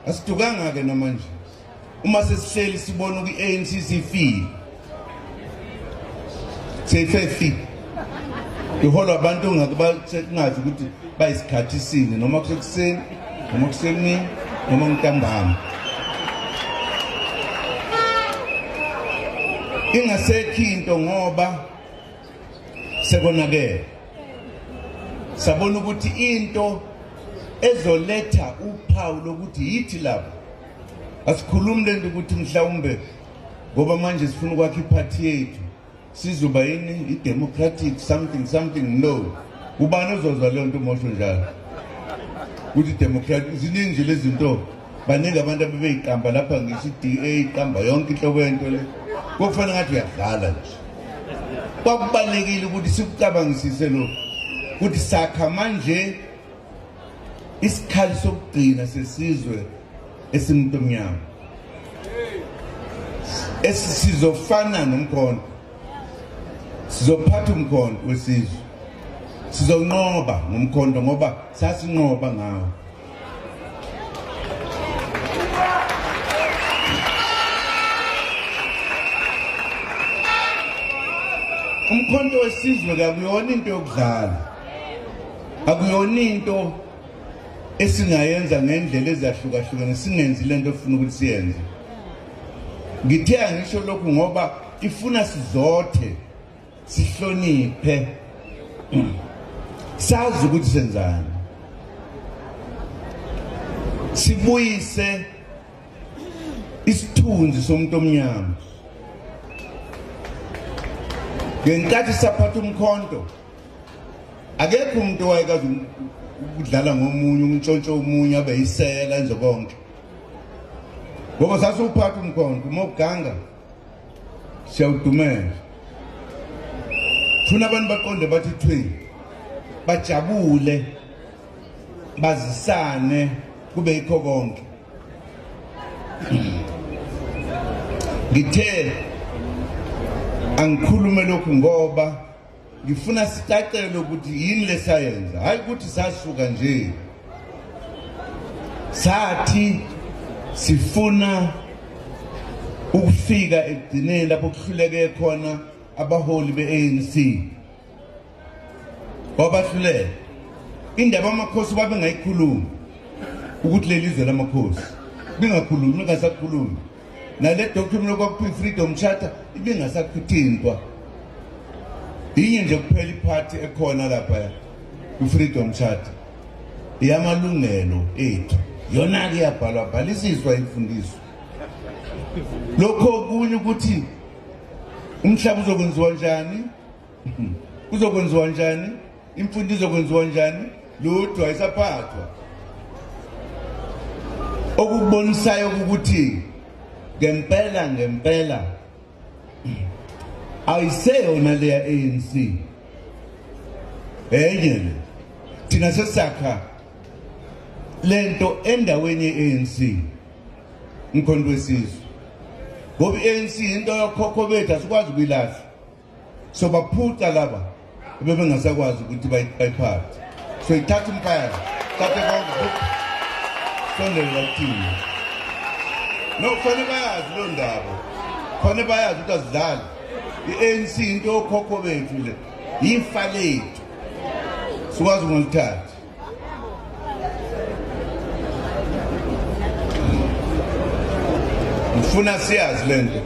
Asitukanga-ke namanje uma sesihleli sibona ukuthi i-ANC sifile seyifefile iholwa abantu ngazi ukuthi bayisikhathi sini noma kusekuseni noma kusemini noma ntambama ingasekho into ngoba sekonakele sabona ukuthi into ezoletha uphawu lokuthi yithi lapha asikhulumi lento ukuthi mhlawumbe ngoba manje sifuna ukwakha iphathi yethu sizoba yini i-democratic something no ubani ozozwa leyo nto mosho njalo ukuthi democratic ziningi nje lezi zinto baningi abantu abebeyiqamba lapha ngisho i-DA iqamba yonke inhlobo yento le kufanele ngathi uyadlala nje kwakubalekile ukuthi sikucabangisise lo ukuthi sakha manje isikhali sokugcina sesizwe esimntomnyama esizofana nomkhonto sizophatha umkhonto wesizwe sizonqoba ngomkhonto ngoba sasinqoba ngawo umkhonto wesizwe akuyona into yokudlala akuyona into esingayenza ngendlela ezahlukahlukene singenzi lento ofuna ukuthi siyenze ngithe angisho lokhu ngoba ifuna sizothe sihloniphe sazi ukuthi senzani sibuyise isithunzi somuntu omnyama ngenkathi saphatha umkhonto akekho umuntu owayekazi ukudlala ngomunye umntshontsho omunye abe yisela nje konke ngoba sasuphatha umkhonto uma uganga siyawudumela funa abantu baqonde bathi thwi bajabule bazisane kube yikho konke ngithe angikhulume lokhu ngoba ngifuna sicacele ukuthi yini lesayenza hayi ukuthi sasuka nje sathi sifuna ukufika egcineni lapho kuhluleke khona abaholi be-ANC wabahluleka indaba amakhosi babe ngayikhulumi ukuthi lelizwe lamakhosi bingakhulumi lingasakhulumi nale document lokwakuphila i-freedom charter ibingasakuthintwa inye nje kuphela iphathi ekhona lapha ku-freedom charter iyamalungelo ethu yona-ke iyabhalwa bhalisiswa imfundiso lokho okunye ukuthi umhlaba uzokwenziwa njani uzokwenziwa njani imfundo izokwenziwa njani lutho ayisaphathwa okubonisayo ukuthi ngempela ayiseyona leya ANC enye thina sesakha lento endaweni ye-ANC umkhonto wesizwe ngoba i-ANC into yokhokho bethu asikwazi ukuyilahla so baphuca laba bebengasakwazi ukuthi bayiphathe so ithatha umpaya thathe konke sondela kuthina no kufanele bayazi lo ndaba kufanele bayazi ukuthi azidlali i-ANC into yokhokho bethu le yifa lethu sikwazi ukulithatha ngifuna siyazi lento